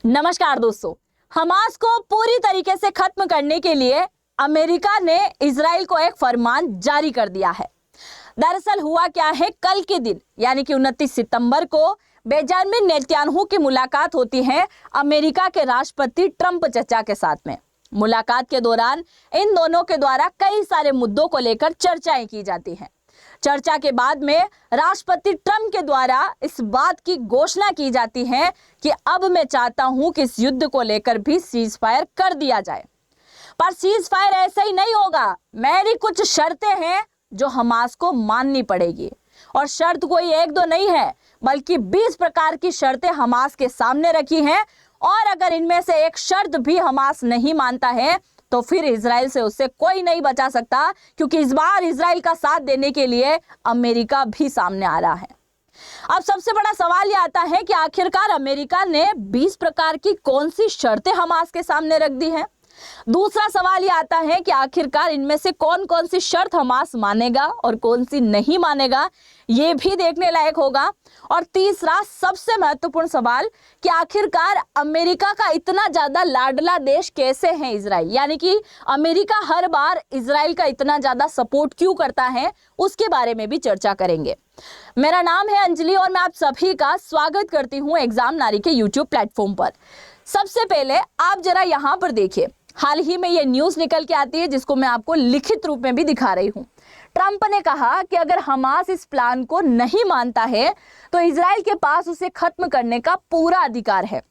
नमस्कार दोस्तों। हमास को पूरी तरीके से खत्म करने के लिए अमेरिका ने इजराइल को एक फरमान जारी कर दिया है। दरअसल हुआ क्या है, कल के दिन यानी कि 29 सितंबर को बेंजामिन नेतन्याहू की मुलाकात होती है अमेरिका के राष्ट्रपति ट्रंप चचा के साथ में। मुलाकात के दौरान इन दोनों के द्वारा कई सारे मुद्दों को लेकर चर्चाएं की जाती हैं। चर्चा के बाद में राष्ट्रपति ट्रंप के द्वारा इस बात की घोषणा की जाती है कि अब मैं चाहता हूं कि इस युद्ध को लेकर भी सीज फायर कर दिया जाए। पर सीज फायर ऐसे ही नहीं होगा, मेरी कुछ शर्तें हैं जो हमास को माननी पड़ेगी। और शर्त कोई एक दो नहीं है, बल्कि 20 प्रकार की शर्तें हमास के सामने रखी हैं। और अगर इनमें से एक शर्त भी हमास नहीं मानता है तो फिर इजराइल से उससे कोई नहीं बचा सकता, क्योंकि इस बार इजराइल का साथ देने के लिए अमेरिका भी सामने आ रहा है। अब सबसे बड़ा सवाल यह आता है कि आखिरकार अमेरिका ने 20 प्रकार की कौन सी शर्तें हमास के सामने रख दी हैं। दूसरा सवाल यह आता है कि आखिरकार इनमें से कौन कौन सी शर्त हमास मानेगा और कौन सी नहीं मानेगा, ये भी देखने लायक होगा। और तीसरा सबसे महत्वपूर्ण सवाल कि आखिरकार अमेरिका का इतना ज्यादा लाडला देश कैसे है इजराइल, यानी कि अमेरिका हर बार इजराइल का इतना ज्यादा सपोर्ट क्यों करता है, उसके बारे में भी चर्चा करेंगे। मेरा नाम है अंजलि और मैं आप सभी का स्वागत करती हूँ एग्जाम नारी के यूट्यूब प्लेटफॉर्म पर। सबसे पहले आप जरा यहाँ पर देखिए, हाल ही में ये न्यूज़ निकल के आती है जिसको मैं आपको लिखित रूप में भी दिखा रही हूँ। ट्रंप ने कहा कि अगर हमास इस प्लान को नहीं मानता है तो इजराइल के पास उसे खत्म करने का पूरा अधिकार है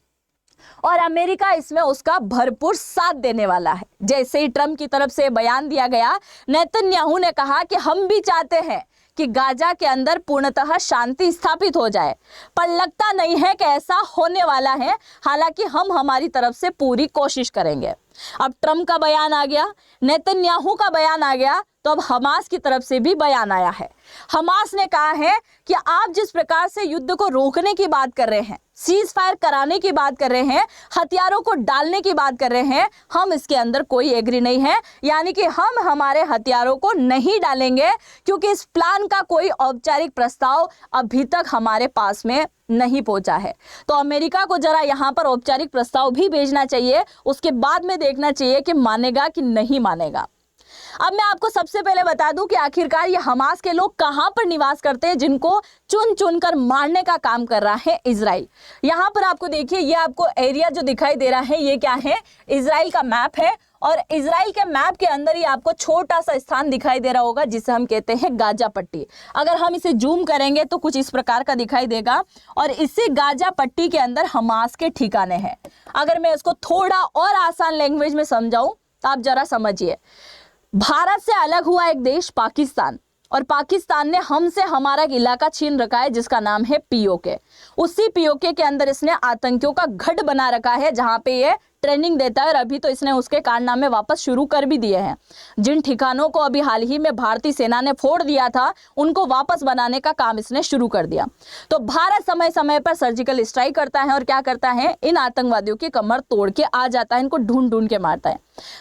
और अमेरिका इसमें उसका भरपूर साथ देने वाला है। जैसे ही ट्रंप की तरफ से बयान दिया गया, नेतन्याहू ने कहा कि हम भी चाहते हैं कि गाजा के अंदर पूर्णतः शांति स्थापित हो जाए, पर लगता नहीं है कि ऐसा होने वाला है। हालांकि हम हमारी तरफ से पूरी कोशिश करेंगे। अब ट्रंप का बयान आ गया, नेतन्याहू का बयान आ गया, तो अब हमास की तरफ से भी बयान आया है। हमास ने कहा है कि आप जिस प्रकार से युद्ध को रोकने की बात कर रहे हैं, सीज फायर कराने की बात कर रहे हैं, हथियारों को डालने की बात कर रहे हैं, हम इसके अंदर कोई एग्री नहीं है। यानी कि हम हमारे हथियारों को नहीं डालेंगे, क्योंकि इस प्लान का कोई औपचारिक प्रस्ताव अभी तक हमारे पास में नहीं पहुंचा है। तो अमेरिका को जरा यहाँ पर औपचारिक प्रस्ताव भी भेजना चाहिए, उसके बाद में देखना चाहिए कि मानेगा कि नहीं मानेगा। अब मैं आपको सबसे पहले बता दूं कि आखिरकार ये हमास के लोग कहां पर निवास करते हैं, जिनको चुन चुन कर मारने का काम कर रहा है इजराइल। यहां पर आपको देखिए, ये आपको एरिया जो दिखाई दे रहा है, ये क्या है, इजराइल का मैप है। और इजराइल के मैप के अंदर ही आपको छोटा सा स्थान दिखाई दे रहा होगा जिसे हम कहते हैं गाजा पट्टी। अगर हम इसे जूम करेंगे तो कुछ इस प्रकार का दिखाई देगा और इसी गाजा पट्टी के अंदर हमास के ठिकाने हैं। अगर मैं इसको थोड़ा और आसान लैंग्वेज में समझाऊं तो आप जरा समझिए, भारत से अलग हुआ एक देश पाकिस्तान, और पाकिस्तान ने हमसे हमारा इलाका छीन रखा है जिसका नाम है पीओके। उसी पीओके के अंदर इसने आतंकियों का गढ़ बना रखा है जहां पे ये ट्रेनिंग देता है। और अभी तो इसने उसके कारनामे वापस शुरू कर भी दिए हैं। जिन ठिकानों को अभी हाल ही में भारतीय सेना ने फोड़ दिया था, उनको वापस बनाने का काम इसने शुरू कर दिया। तो भारत समय समय पर सर्जिकल स्ट्राइक करता है और क्या करता है, इन आतंकवादियों की कमर तोड़ के आ जाता है, इनको ढूंढ ढूंढ के मारता है।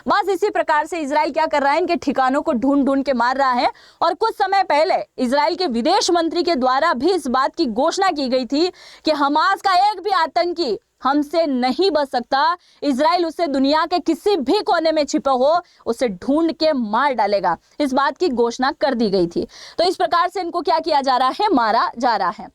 बस इसी प्रकार से इजराइल क्या कर रहा है, इनके ठिकानों को ढूंढ ढूंढ के मार रहा है। और कुछ समय पहले इजराइल के विदेश मंत्री के द्वारा भी इस बात की घोषणा की गई थी कि हमास का एक भी आतंकी हमसे नहीं बच सकता, इजराइल उसे दुनिया के किसी भी कोने में छिपा हो उसे ढूंढ के मार डालेगा। इस बात की घोषणा कर दी गई थी। तो इस प्रकार से इनको क्या किया जा रहा है, मारा जा रहा है।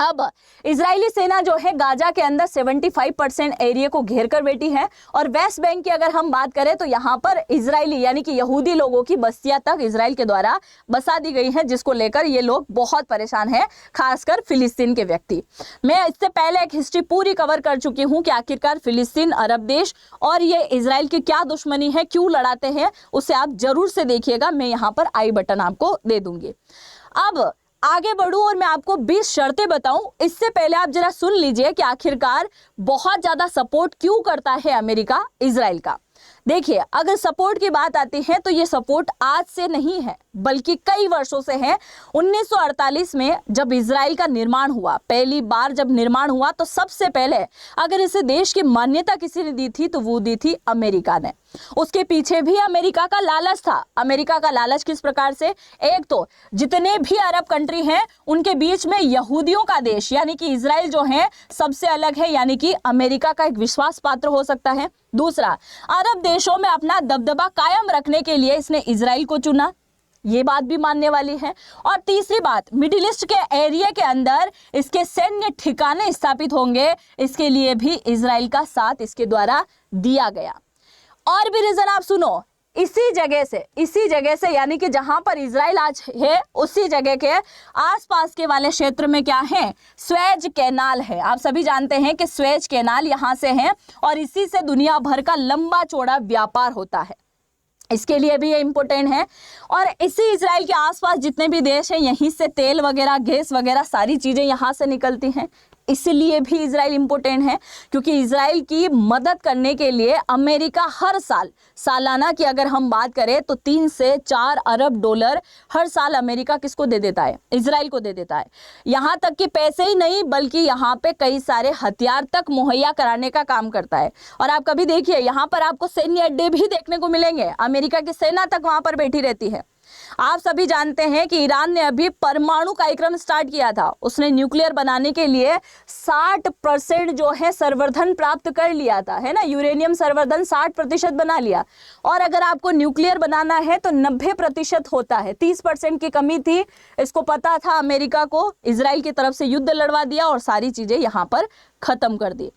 अब इजरायली सेना जो है गाजा के अंदर 75% एरिया को घेर कर बैठी है। और वेस्ट बैंक की अगर हम बात करें तो यहाँ पर इजरायली यानी कि यहूदी लोगों की बस्तियां तक इजराइल के द्वारा बसा दी गई हैं, जिसको लेकर ये लोग बहुत परेशान हैं, खासकर फिलिस्तीन के व्यक्ति। मैं इससे पहले एक हिस्ट्री पूरी कवर कर चुकी हूँ कि आखिरकार फिलिस्तीन अरब देश और ये इजराइल की क्या दुश्मनी है, क्यों लड़ाते हैं, उसे आप जरूर से देखिएगा। मैं यहाँ पर आई बटन आपको दे दूंगी। अब आगे बढ़ूं और मैं आपको 20 शर्तें बताऊं, इससे पहले आप जरा सुन लीजिए कि आखिरकार बहुत ज्यादा सपोर्ट क्यों करता है अमेरिका इजराइल का। देखिए, अगर सपोर्ट की बात आती है तो ये सपोर्ट आज से नहीं है बल्कि कई वर्षों से है। 1948 में जब इजराइल का निर्माण हुआ, पहली बार जब निर्माण हुआ, तो सबसे पहले अगर इसे देश की मान्यता किसी ने दी थी तो वो दी थी अमेरिका ने। उसके पीछे भी अमेरिका का लालच था। अमेरिका का लालच किस प्रकार से? एक तो जितने भी अरब कंट्री हैं उनके बीच में यहूदियों का देश यानी कि इजराइल जो है सबसे अलग है, यानी कि अमेरिका का एक विश्वास पात्र हो सकता है। दूसरा, अरब देशों में अपना दबदबा कायम रखने के लिए इसने इजराइल को चुना, ये बात भी मानने वाली है। और तीसरी बात, मिडिल ईस्ट के एरिया के अंदर इसके सैन्य ठिकाने स्थापित होंगे, इसके लिए भी इजराइल का साथ इसके द्वारा दिया गया। और भी रीजन आप सुनो, इसी जगह से यानी कि जहां पर इजराइल आज है उसी जगह के आसपास के वाले क्षेत्र में क्या है? स्वेज कैनाल है। आप सभी जानते हैं कि स्वेज कैनाल यहां से है और इसी से दुनिया भर का लंबा चौड़ा व्यापार होता है, इसके लिए भी ये इंपॉर्टेंट है। और इसी इजराइल के आसपास जितने भी देश हैं यहीं से तेल वगैरह, गैस वगैरह सारी चीजें यहां से निकलती हैं, इसलिए भी इजराइल इंपॉर्टेंट है। क्योंकि इजराइल की मदद करने के लिए अमेरिका हर साल, सालाना की अगर हम बात करें तो 3 से 4 अरब डॉलर हर साल अमेरिका किसको दे देता है? इजराइल को दे देता है। यहाँ तक कि पैसे ही नहीं बल्कि यहाँ पे कई सारे हथियार तक मुहैया कराने का काम करता है। और आप कभी देखिए, यहाँ पर आपको सैन्य अड्डे भी देखने को मिलेंगे, अमेरिका की सेना तक वहां पर बैठी रहती है। आप सभी जानते हैं कि ईरान ने अभी परमाणु कार्यक्रम स्टार्ट किया था, उसने न्यूक्लियर बनाने के लिए 60% जो है संवर्धन प्राप्त कर लिया था, है ना, यूरेनियम संवर्धन 60% बना लिया। और अगर आपको न्यूक्लियर बनाना है तो 90% होता है, 30% की कमी थी, इसको पता था अमेरिका को, इजराइल की तरफ से युद्ध लड़वा दिया और सारी चीजें यहां पर खत्म कर दी।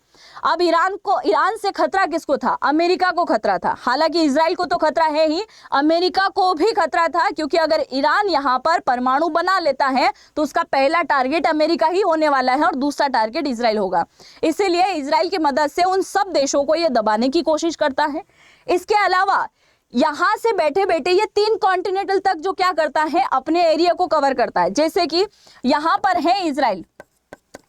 अब ईरान से खतरा किसको था? अमेरिका को खतरा था। हालांकि इजराइल को तो खतरा है ही, अमेरिका को भी खतरा था, क्योंकि अगर ईरान यहां पर परमाणु बना लेता है तो उसका पहला टारगेट अमेरिका ही होने वाला है और दूसरा टारगेट इजराइल होगा। इसीलिए इजराइल की मदद से उन सब देशों को यह दबाने की कोशिश करता है। इसके अलावा यहां से बैठे बैठे ये 3 कॉन्टिनेंटल तक जो क्या करता है, अपने एरिया को कवर करता है। जैसे कि यहां पर है इजराइल,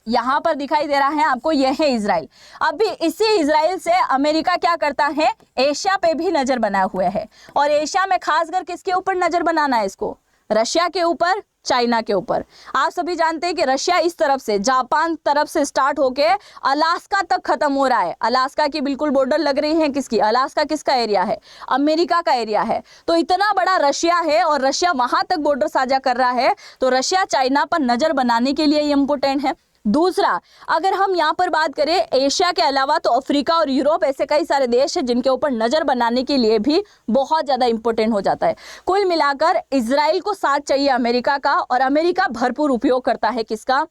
यहां पर दिखाई दे रहा है आपको, यह है इजराइल। अभी इसी इजराइल से अमेरिका क्या करता है, एशिया पे भी नजर बनाए हुए है। और एशिया में खासकर किसके ऊपर नजर बनाना है इसको? रशिया के ऊपर, चाइना के ऊपर। आप सभी जानते हैं कि रशिया इस तरफ से, जापान तरफ से स्टार्ट होके अलास्का तक खत्म हो रहा है। अलास्का की बिल्कुल बॉर्डर लग रही है किसकी? अलास्का किसका एरिया है? अमेरिका का एरिया है। तो इतना बड़ा रशिया है और रशिया वहां तक बॉर्डर साझा कर रहा है, तो रशिया चाइना पर नजर बनाने के लिए इंपॉर्टेंट है। दूसरा, अगर हम यहाँ पर बात करें एशिया के अलावा तो अफ्रीका और यूरोप, ऐसे कई सारे देश हैं जिनके ऊपर नजर बनाने के लिए भी बहुत ज्यादा इंपॉर्टेंट हो जाता है। कुल मिलाकर इजराइल को साथ चाहिए अमेरिका का, और अमेरिका भरपूर उपयोग करता है किसका?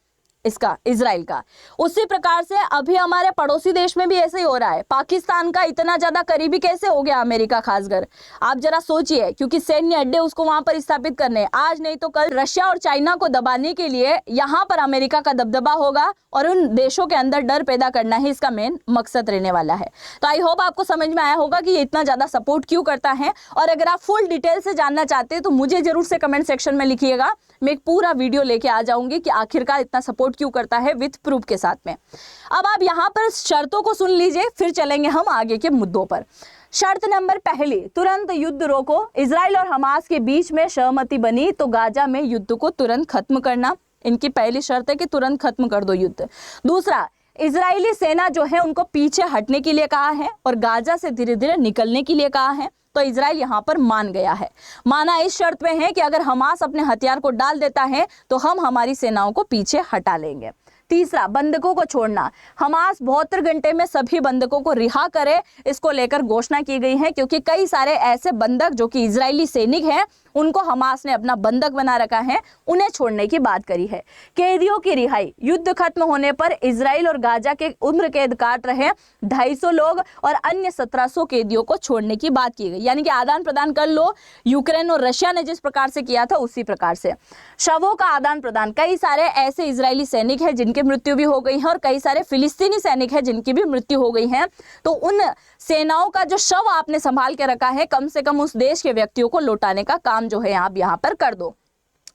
इसका, इजराइल का। उसी प्रकार से अभी हमारे पड़ोसी देश में भी ऐसे ही हो रहा है। पाकिस्तान का इतना ज्यादा करीबी कैसे हो गया अमेरिका? खासकर आप जरा सोचिए, क्योंकि सैन्य अड्डे उसको वहां पर स्थापित करने, आज नहीं तो कल रशिया और चाइना को दबाने के लिए यहां पर अमेरिका का दबदबा होगा और उन देशों के अंदर डर पैदा करना ही इसका मेन मकसद रहने वाला है। तो आई होप आपको समझ में आया होगा कि ये इतना ज्यादा सपोर्ट क्यों करता है। और अगर आप फुल डिटेल से जानना चाहते हैं तो मुझे जरूर से कमेंट सेक्शन में लिखिएगा, मैं एक पूरा वीडियो लेके आ जाऊंगी कि आखिरकार इतना सपोर्ट क्यों करता है, विथ प्रूफ के साथ में। अब आप यहां पर शर्तों को सुन लीजिए, फिर चलेंगे हम आगे के मुद्दों पर। शर्त नंबर पहली, तुरंत युद्ध रोको। इजराइल और हमास के बीच में सहमति बनी तो गाजा में युद्ध को तुरंत खत्म करना। इनकी पहली शर्त है कि तुरंत खत्म कर दो युद्ध। दूसरा, इजरायली सेना जो है उनको पीछे हटने के लिए कहा है और गाजा से धीरे धीरे निकलने के लिए कहा है। तो इजराइल यहां पर मान गया है। माना इस शर्त में है कि अगर हमास अपने हथियार को डाल देता है तो हम हमारी सेनाओं को पीछे हटा लेंगे। तीसरा, बंधकों को छोड़ना। हमास 72 घंटे में सभी बंधकों को रिहा करे, इसको लेकर घोषणा की गई है, क्योंकि कई सारे ऐसे बंधक जो कि इजरायली सैनिक हैं उनको हमास ने अपना बंधक बना रखा है, उन्हें छोड़ने की बात करी है। कैदियों की रिहाई। युद्ध खत्म होने पर इजराइल और गाजा के उम्र कैद काट रहे 250 लोग और अन्य 1700 कैदियों को छोड़ने की बात की गई। यानी कि आदान प्रदान कर लो, यूक्रेन और रशिया ने जिस प्रकार से किया था उसी प्रकार से। शवों का आदान प्रदान। कई सारे ऐसे इजरायली सैनिक हैं जिनकी मृत्यु भी हो गई है और कई सारे फिलिस्तीनी सैनिक हैं जिनकी भी मृत्यु हो गई है। तो उन सेनाओं का जो शव आपने संभाल के रखा है, कम से कम उस देश के व्यक्तियों को लौटाने का काम जो है आप यहाँ पर कर दो।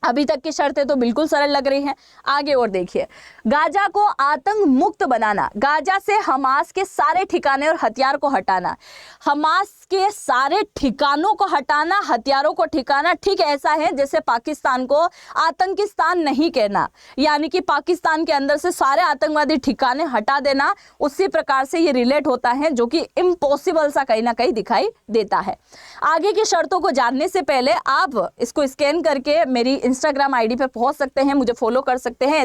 अभी तक की शर्तें तो बिल्कुल सरल लग रही हैं। आगे और देखिए, गाजा को आतंक मुक्त बनाना, गाजा से हमास के सारे ठिकाने और हथियार को हटाना। हमास के सारे ठिकानों को हटाना, हथियारों को ठिकाना, ठीक ऐसा है जैसे पाकिस्तान को आतंकिस्तान नहीं कहना, यानी कि पाकिस्तान के अंदर से सारे आतंकवादी ठिकाने हटा देना, उसी प्रकार से ये रिलेट होता है, जो कि इम्पॉसिबल सा कहीं ना कहीं दिखाई देता है। आगे की शर्तों को जानने से पहले आप इसको स्कैन करके मेरी इंस्टाग्राम आईडी पर पहुंच सकते हैं, मुझे फॉलो कर सकते हैं,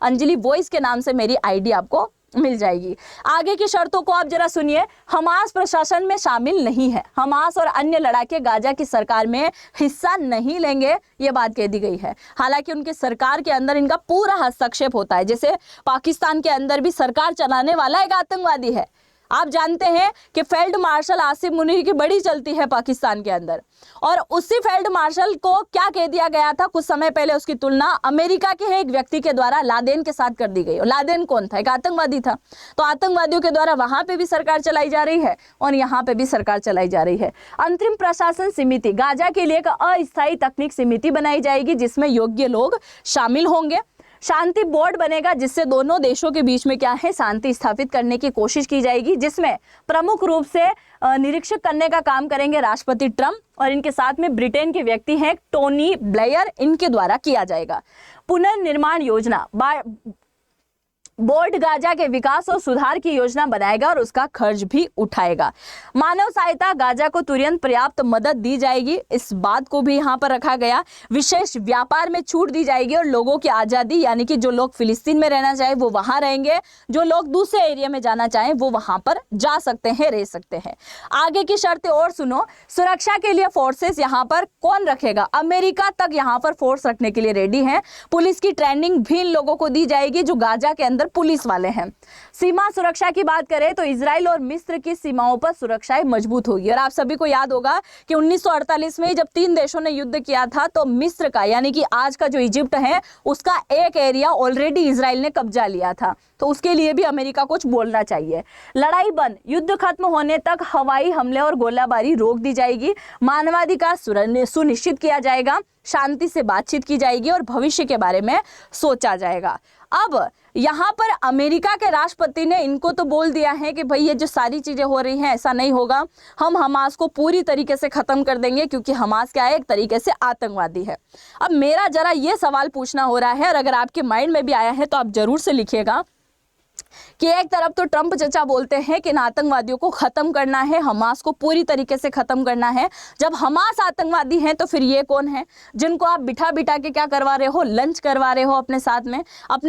@अंजलि वॉइस के नाम से मेरी आईडी आपको मिल जाएगी। आगे की शर्तों को आप जरा सुनिए। हमास प्रशासन में शामिल नहीं है, हमास और अन्य लड़ाके गाजा की सरकार में हिस्सा नहीं लेंगे, ये बात कह दी गई है। हालांकि उनके सरकार के अंदर इनका पूरा हस्तक्षेप होता है, जैसे पाकिस्तान के अंदर भी सरकार चलाने वाला एक आतंकवादी है। आप जानते हैं कि फील्ड मार्शल आसिम मुनीर की बड़ी चलती है पाकिस्तान के अंदर, और उसी फील्ड मार्शल को क्या कह दिया गया था कुछ समय पहले, उसकी तुलना अमेरिका के एक व्यक्ति के द्वारा लादेन के साथ कर दी गई। और लादेन कौन था? एक आतंकवादी था। तो आतंकवादियों के द्वारा वहां पे भी सरकार चलाई जा रही है और यहाँ पे भी सरकार चलाई जा रही है। अंतरिम प्रशासन समिति, गाजा के लिए एक अस्थायी तकनीक समिति बनाई जाएगी जिसमें योग्य लोग शामिल होंगे। शांति बोर्ड बनेगा जिससे दोनों देशों के बीच में क्या है, शांति स्थापित करने की कोशिश की जाएगी, जिसमें प्रमुख रूप से निरीक्षक करने का काम करेंगे राष्ट्रपति ट्रंप, और इनके साथ में ब्रिटेन के व्यक्ति हैं टोनी ब्लेयर, इनके द्वारा किया जाएगा। पुनर्निर्माण योजना, बोर्ड गाजा के विकास और सुधार की योजना बनाएगा और उसका खर्च भी उठाएगा। मानव सहायता, गाजा को तुरंत पर्याप्त मदद दी जाएगी, इस बात को भी यहाँ पर रखा गया। विशेष व्यापार में छूट दी जाएगी और लोगों की आज़ादी, यानी कि जो लोग फिलिस्तीन में रहना चाहे वो वहाँ रहेंगे, जो लोग दूसरे एरिया में जाना चाहें वो वहाँ पर जा सकते हैं, रह सकते हैं। आगे की शर्तें और सुनो। सुरक्षा के लिए फोर्सेस यहाँ पर कौन रखेगा? अमेरिका तक यहाँ पर फोर्स रखने के लिए रेडी है। पुलिस की ट्रेनिंग भी इन लोगों को दी जाएगी जो गाजा के अंदर पुलिस वाले हैं। सीमा सुरक्षा की बात करें तो इजराइल और मिस्र की सीमाओं पर सुरक्षाएं मजबूत होगी। और आप सभी को याद होगा कि 1948 में जब 3 देशों ने युद्ध किया था तो मिस्र का, यानी कि आज का जो इजिप्ट है, उसका एक एरिया ऑलरेडी इजराइल ने कब्जा लिया था। तो उसके लिए भी अमेरिका कुछ बोलना चाहिए। लड़ाई बंद, युद्ध खत्म होने तक हवाई हमले और गोलाबारी रोक दी जाएगी। मानवाधिकार सुनिश्चित किया जाएगा, शांति से बातचीत की जाएगी और भविष्य के बारे में सोचा जाएगा। अब यहाँ पर अमेरिका के राष्ट्रपति ने इनको तो बोल दिया है कि भाई ये जो सारी चीजें हो रही हैं ऐसा नहीं होगा, हम हमास को पूरी तरीके से खत्म कर देंगे, क्योंकि हमास क्या है, एक तरीके से आतंकवादी है। अब मेरा जरा ये सवाल पूछना हो रहा है, और अगर आपके माइंड में भी आया है तो आप जरूर से लिखिएगा कि एक तरफ तो ट्रंप चचा बोलते हैं कि इन आतंकवादियों को खत्म करना है, हमास को पूरी तरीके से खत्म करना है। जब हमास आतंकवादी हैं तो फिर ये कौन है जिनको आप बिठा बिठा के क्या करवा रहे हो, लंच करवा रहे हो अपने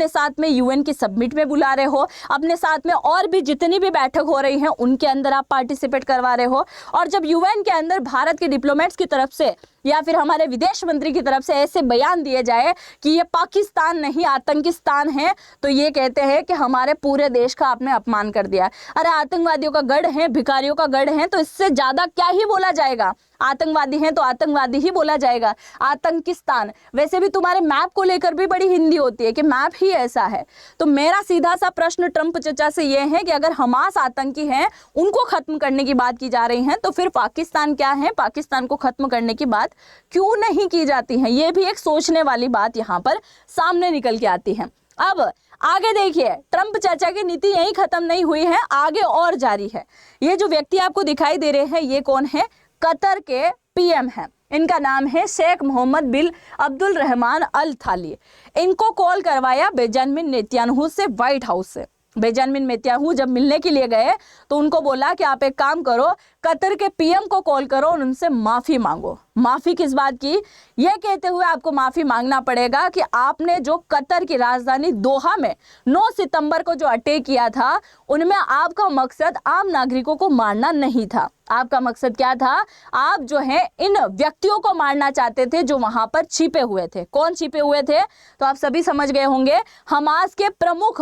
साथ में यूएन की सबमिट में बुला रहे हो, अपने साथ में और भी जितनी भी बैठक हो रही है उनके अंदर आप पार्टिसिपेट करवा रहे हो। और जब यूएन के अंदर भारत के डिप्लोमेट्स की तरफ से या फिर हमारे विदेश मंत्री की तरफ से ऐसे बयान दिए जाए कि ये पाकिस्तान नहीं आतंकिस्तान है, तो ये कहते हैं कि हमारे पूरे देश का आपने अपमान कर दिया। अरे आतंकवादियों का गढ़ है, भिखारियों का गढ़ है, तो इससे ज्यादा क्या ही बोला जाएगा। आतंकवादी हैं तो आतंकवादी ही बोला जाएगा। आतंकिस्तान, वैसे भी तुम्हारे मैप को लेकर भी बड़ी हिंदी होती है कि मैप ही ऐसा है। तो मेरा सीधा सा प्रश्न ट्रंप चचा से ये है कि अगर हमास आतंकी हैं, उनको खत्म करने की बात की जा रही है, तो फिर पाकिस्तान क्या है, पाकिस्तान को खत्म करने की बात क्यों नहीं की जाती है? ये भी एक सोचने वाली बात यहाँ पर सामने निकल के आती है। अब आगे देखिए, ट्रंप चाचा की नीति यहीं खत्म नहीं हुई है, आगे और जारी है। ये जो व्यक्ति आपको दिखाई दे रहे हैं ये कौन है? कतर के पीएम हैं। इनका नाम है शेख मोहम्मद बिन अब्दुल रहमान अल थानी। इनको कॉल करवाया बेंजामिन नेतन्याहू से, व्हाइट हाउस से। बेंजामिन नेतन्याहू जब मिलने के लिए गए तो उनको बोला कि आप एक काम करो, कतर के पीएम को कॉल करो और उनसे माफी मांगो। माफी किस बात की? यह कहते हुए आपको माफी मांगना पड़ेगा कि आपने जो कतर की राजधानी दोहा में 9 सितंबर को जो अटैक किया था, उनमें आपका मकसद आम नागरिकों को मारना नहीं था। आपका मकसद क्या था? आप जो है इन व्यक्तियों को मारना चाहते थे जो वहां पर छिपे हुए थे। कौन छिपे हुए थे? तो आप सभी समझ गए होंगे। हमास के प्रमुख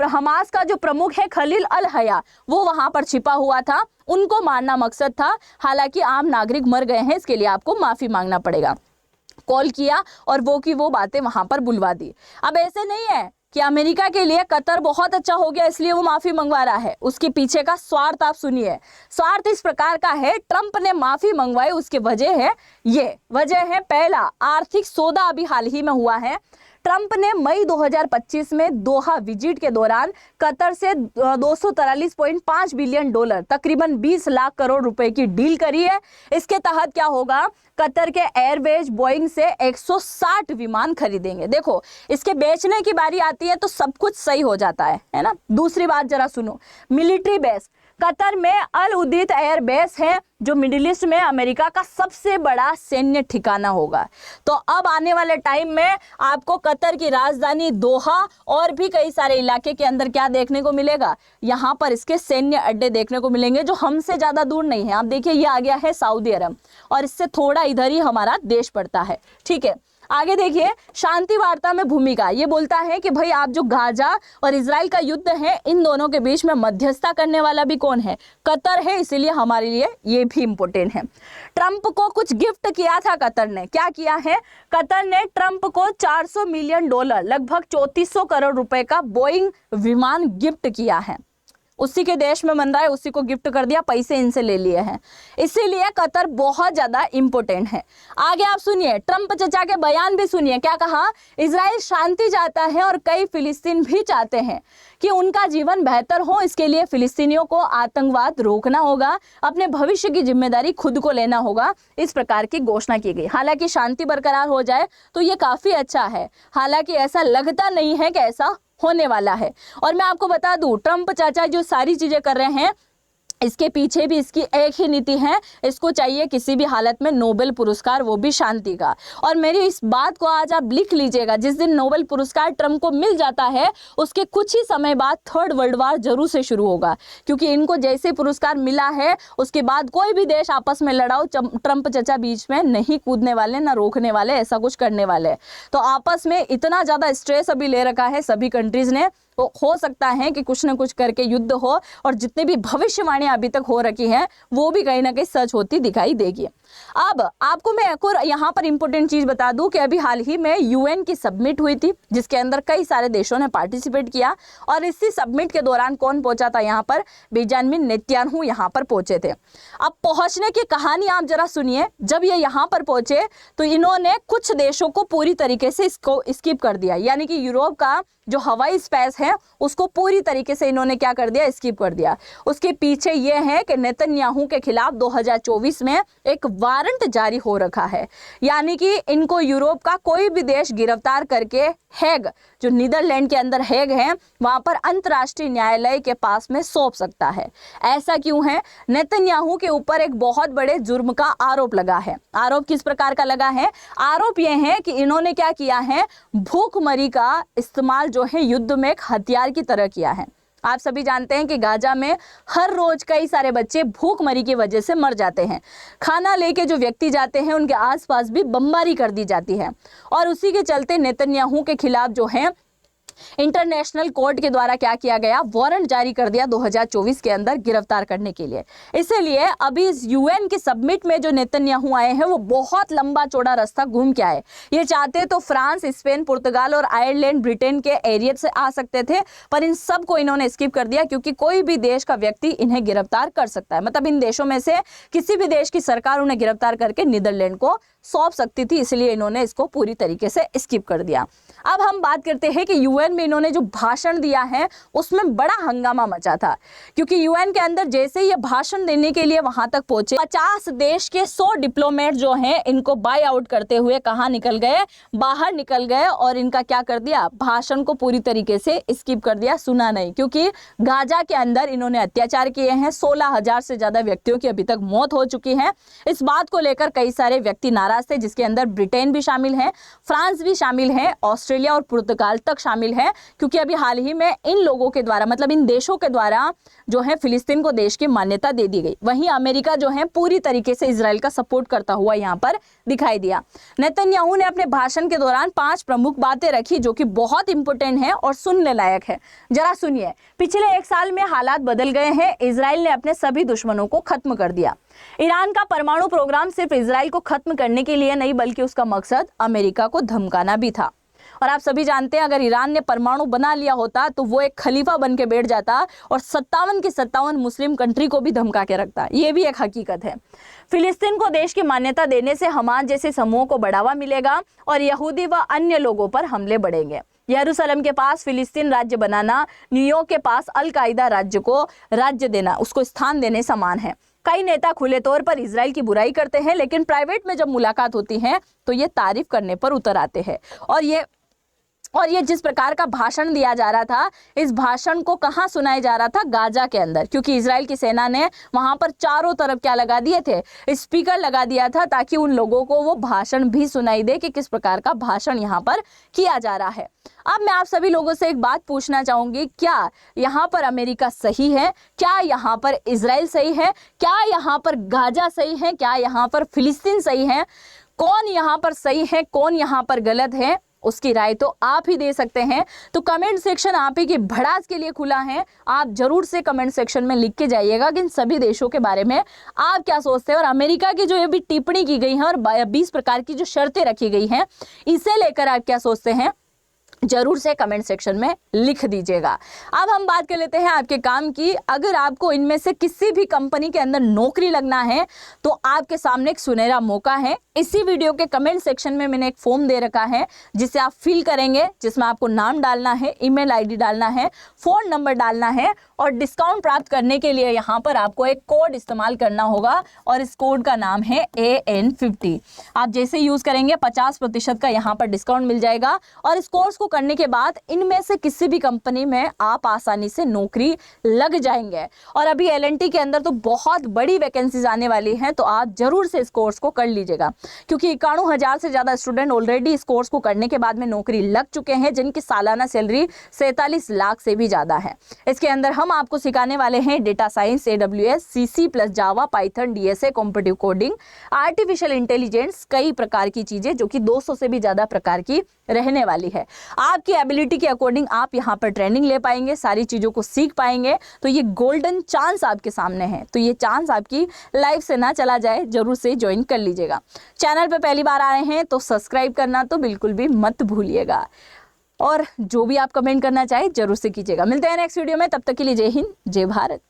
हमास का जो प्रमुख है खलील अल हया, वो वहां पर छिपा हुआ था, उनको मारना मकसद था। हालांकि आम नागरिक मर गए हैं, इसके लिए आपको माफी मांगना पड़ेगा। कॉल किया और वो की वो बातें वहां पर बुलवा दी। अब ऐसे नहीं है कि अमेरिका के लिए कतर बहुत अच्छा हो गया इसलिए वो माफी मंगवा रहा है। उसके पीछे का स्वार्थ आप सुनिए। स्वार्थ इस प्रकार का है, ट्रंप ने माफी मंगवाई, उसकी वजह है ये। वजह है पहला, आर्थिक सौदा अभी हाल ही में हुआ है। ट्रंप ने मई 2025 में दोहा विजिट के दौरान कतर से 243.5 बिलियन डॉलर तकरीबन 20 लाख करोड़ रुपए की डील करी है। इसके तहत क्या होगा, कतर के एयरवेज बोइंग से 160 विमान खरीदेंगे। देखो, इसके बेचने की बारी आती है तो सब कुछ सही हो जाता है ना। दूसरी बात जरा सुनो, मिलिट्री बेस कतर में अल उदीद एयर बेस है जो मिडिल ईस्ट में अमेरिका का सबसे बड़ा सैन्य ठिकाना होगा। तो अब आने वाले टाइम में आपको कतर की राजधानी दोहा और भी कई सारे इलाके के अंदर क्या देखने को मिलेगा, यहाँ पर इसके सैन्य अड्डे देखने को मिलेंगे जो हमसे ज्यादा दूर नहीं है। आप देखिए, ये आ गया है सऊदी अरब और इससे थोड़ा इधर ही हमारा देश पड़ता है। ठीक है, आगे देखिए, शांति वार्ता में भूमिका। ये बोलता है कि भाई आप जो गाजा और इजराइल का युद्ध है, इन दोनों के बीच में मध्यस्थता करने वाला भी कौन है, कतर है, इसीलिए हमारे लिए ये भी इंपॉर्टेंट है। ट्रंप को कुछ गिफ्ट किया था कतर ने, क्या किया है, कतर ने ट्रंप को 400 मिलियन डॉलर लगभग 3400 करोड़ रुपए का बोइंग विमान गिफ्ट किया है। उसी के देश में बन रहा है, उसी को गिफ्ट कर दिया, पैसे इनसे ले लिए हैं, इसीलिए कतर बहुत ज्यादा इंपॉर्टेंट है। आगे आप सुनिए, ट्रंप चचा के बयान भी सुनिए, क्या कहा, इजराइल शांति चाहता है और कई फिलिस्तीन भी चाहते हैं कि उनका जीवन बेहतर हो। इसके लिए फिलिस्तीनियों को आतंकवाद रोकना होगा, अपने भविष्य की जिम्मेदारी खुद को लेना होगा, इस प्रकार की घोषणा की गई। हालांकि शांति बरकरार हो जाए तो ये काफी अच्छा है, हालांकि ऐसा लगता नहीं है कि ऐसा होने वाला है। और मैं आपको बता दूं, ट्रंप चाचा जो सारी चीजें कर रहे हैं, इसके पीछे भी इसकी एक ही नीति है, इसको चाहिए किसी भी हालत में नोबेल पुरस्कार, वो भी शांति का। और मेरी इस बात को आज आप लिख लीजिएगा, जिस दिन नोबेल पुरस्कार ट्रंप को मिल जाता है उसके कुछ ही समय बाद थर्ड वर्ल्ड वार जरूर से शुरू होगा, क्योंकि इनको जैसे पुरस्कार मिला है उसके बाद कोई भी देश आपस में लड़ाओ, ट्रंप चचा बीच में नहीं कूदने वाले, ना रोकने वाले, ऐसा कुछ करने वाले। तो आपस में इतना ज्यादा स्ट्रेस अभी ले रखा है सभी कंट्रीज ने, तो हो सकता है कि कुछ न कुछ करके युद्ध हो और जितने भी भविष्यवाणियां अभी तक हो रखी हैं वो भी कहीं ना कहीं सच होती दिखाई देगी। अब आपको मैं एक और यहाँ पर इंपॉर्टेंट चीज बता दूं कि अभी हाल ही में यूएन की सबमिट हुई थी, जिसके अंदर कई सारे देशों ने पार्टिसिपेट किया, और इसी सबमिट के दौरान कौन पहुंचा था, यहाँ पर बेंजामिन नेतन्याहू यहाँ पर पहुंचे थे। अब पहुंचने की कहानी आप जरा सुनिए। जब ये यहाँ पर पहुंचे तो इन्होंने कुछ देशों को पूरी तरीके से इसको स्किप कर दिया, यानी कि यूरोप का जो हवाई स्पेस है उसको पूरी तरीके से इन्होंने क्या कर दिया, स्किप कर दिया। उसके पीछे ये है कि नेतन्याहू के खिलाफ 2024 में एक वारंट जारी हो रखा है, यानी कि इनको यूरोप का कोई भी देश गिरफ्तार करके हेग, जो नीदरलैंड के अंदर हेग है, वहां पर अंतर्राष्ट्रीय न्यायालय के पास में सौंप सकता है। ऐसा क्यों है, नेतन्याहू के ऊपर एक बहुत बड़े जुर्म का आरोप लगा है। आरोप किस प्रकार का लगा है, आरोप यह है कि इन्होंने क्या किया है, भूखमरी का इस्तेमाल जो है युद्ध में एक हथियार की तरह किया है। आप सभी जानते हैं कि गाजा में हर रोज कई सारे बच्चे भूखमरी की वजह से मर जाते हैं। खाना लेके जो व्यक्ति जाते हैं उनके आसपास भी बमबारी कर दी जाती है, और उसी के चलते नेतन्याहू के खिलाफ जो है इंटरनेशनल कोर्ट के द्वारा क्या किया गया, वारंट जारी कर दिया 2024 के अंदर गिरफ्तार करने के लिए। इसलिए अभी इस यूएन के सबमिट में जो नेतन्याहू आए हैं वो बहुत लंबा चौड़ा रास्ता घूम के आए। ये चाहते तो फ्रांस, स्पेन, पुर्तगाल और आयरलैंड, ब्रिटेन के एरिया से आ सकते थे, पर इन सब को इन्होंने स्किप कर दिया, क्योंकि कोई भी देश का व्यक्ति इन्हें गिरफ्तार कर सकता है। मतलब इन देशों में से किसी भी देश की सरकार उन्हें गिरफ्तार करके नीदरलैंड को सौंप सकती थी, इसलिए इन्होंने इसको पूरी तरीके से स्किप कर दिया। अब हम बात करते हैं कि यूएन में इन्होंने जो भाषण दिया है उसमें बड़ा हंगामा मचा था, क्योंकि यूएन के अंदर जैसे ही ये भाषण देने के लिए वहां तक पहुंचे, 50 देश के 100 डिप्लोमेट जो हैं इनको बाय आउट करते हुए कहां निकल गए, बाहर निकल गए, और इनका क्या कर दिया, भाषण को पूरी तरीके से स्किप कर दिया, सुना नहीं। क्योंकि गाजा के अंदर इन्होंने अत्याचार किए हैं, 16,000 से ज्यादा व्यक्तियों की अभी तक मौत हो चुकी है। इस बात को लेकर कई सारे व्यक्ति नाराज थे, जिसके अंदर ब्रिटेन भी शामिल है, फ्रांस भी शामिल है, ऑस्ट्रेलिया और पुर्तगाल तक शामिल है, क्योंकि अभी हाल ही में इन लोगों के द्वारा, मतलब इन देशों के द्वारा जो है फिलिस्तीन को देश की मान्यता दे दी गई। वहीं अमेरिका जो है पूरी तरीके से इजराइल का सपोर्ट करता हुआ यहाँ पर दिखाई दिया। नेतन्याहू ने अपने भाषण के दौरान 5 प्रमुख बातें रखी जो कि बहुत इंपॉर्टेंट है और सुनने लायक है। जरा सुनिए। पिछले 1 साल में हालात बदल गए हैं। इजराइल ने अपने सभी दुश्मनों को खत्म कर दिया। ईरान का परमाणु प्रोग्राम सिर्फ इजराइल को खत्म करने के लिए नहीं, बल्कि उसका मकसद अमेरिका को धमकाना भी था। और आप सभी जानते हैं अगर ईरान ने परमाणु बना लिया होता तो वो एक खलीफा बन के बैठ जाता और 57 की 57 मुस्लिम कंट्री को भी धमका के रखता। ये भी एक हकीकत है। फिलिस्तीन को देश की मान्यता देने से हमास जैसे समूहों को बढ़ावा मिलेगा और यहूदी व अन्य लोगों पर हमले बढ़ेंगे। यरूशलेम के पास फिलिस्तीन राज्य बनाना न्यूयॉर्क के पास अल कायदा राज्य को राज्य देना, उसको स्थान देने समान है। कई नेता खुले तौर पर इजराइल की बुराई करते हैं, लेकिन प्राइवेट में जब मुलाकात होती है तो ये तारीफ करने पर उतर आते हैं। और ये जिस प्रकार का भाषण दिया जा रहा था, इस भाषण को कहाँ सुनाया जा रहा था? गाजा के अंदर, क्योंकि इजराइल की सेना ने वहां पर चारों तरफ क्या लगा दिए थे? स्पीकर लगा दिया था, ताकि उन लोगों को वो भाषण भी सुनाई दे कि किस प्रकार का भाषण यहाँ पर किया जा रहा है। अब मैं आप सभी लोगों से एक बात पूछना चाहूंगी, क्या यहाँ पर अमेरिका सही है? क्या यहाँ पर इजराइल सही है? क्या यहाँ पर गाजा सही है? क्या यहाँ पर फिलिस्तीन सही है? कौन यहाँ पर सही है, कौन यहाँ पर गलत है? उसकी राय तो आप ही दे सकते हैं। तो कमेंट सेक्शन आप ही की भड़ास के लिए खुला है। आप जरूर से कमेंट सेक्शन में लिख के जाइएगा कि इन सभी देशों के बारे में आप क्या सोचते हैं, और अमेरिका की जो ये भी टिप्पणी की गई है और 20 प्रकार की जो शर्तें रखी गई हैं, इसे लेकर आप क्या सोचते हैं, जरूर से कमेंट सेक्शन में लिख दीजिएगा। अब हम बात कर लेते हैं आपके काम की। अगर आपको इनमें से किसी भी कंपनी के अंदर नौकरी लगना है तो आपके सामने एक सुनहरा मौका है। इसी वीडियो के कमेंट सेक्शन में मैंने एक फॉर्म दे रखा है जिसे आप फिल करेंगे, जिसमें आपको नाम डालना है, ईमेल आईडी डालना है, फोन नंबर डालना है, और डिस्काउंट प्राप्त करने के लिए यहाँ पर आपको एक कोड इस्तेमाल करना होगा और इस कोड का नाम है AN50। आप जैसे यूज करेंगे 50% का यहाँ पर डिस्काउंट मिल जाएगा। और इस कोर्स को करने के बाद इनमें से किसी भी कंपनी में आप आसानी से नौकरी लग जाएंगे। और अभी LNT के अंदर तो बहुत बड़ी वैकेंसीज आने वाली हैं, तो आप जरूर से इस कोर्स को कर लीजिएगा, क्योंकि 91,000 से ज्यादा स्टूडेंट ऑलरेडी इस कोर्स को करने के बाद में नौकरी लग चुके हैं, जिनकी सालाना सैलरी 47 लाख से भी ज्यादा है। इसके अंदर हम आपको सिखाने वाले हैं data science, AWS, CC+, Java, Python, DSA, competitive coding, artificial intelligence, कई प्रकार की चीजें जो कि 200 से भी ज्यादा प्रकार की रहने वाली है। आपकी एबिलिटी के अकॉर्डिंग आप यहाँ पर ट्रेनिंग ले पाएंगे, सारी चीजों को सीख पाएंगे। तो ये गोल्डन चांस आपके सामने है, तो ये चांस आपकी लाइफ से ना चला जाए, जरूर से ज्वाइन कर लीजिएगा। चैनल पे पहली बार आ रहे हैं तो सब्सक्राइब करना तो बिल्कुल भी मत भूलिएगा, और जो भी आप कमेंट करना चाहे जरूर से कीजिएगा। मिलते हैं नेक्स्ट वीडियो में, तब तक के लिए जय हिंद, जय भारत।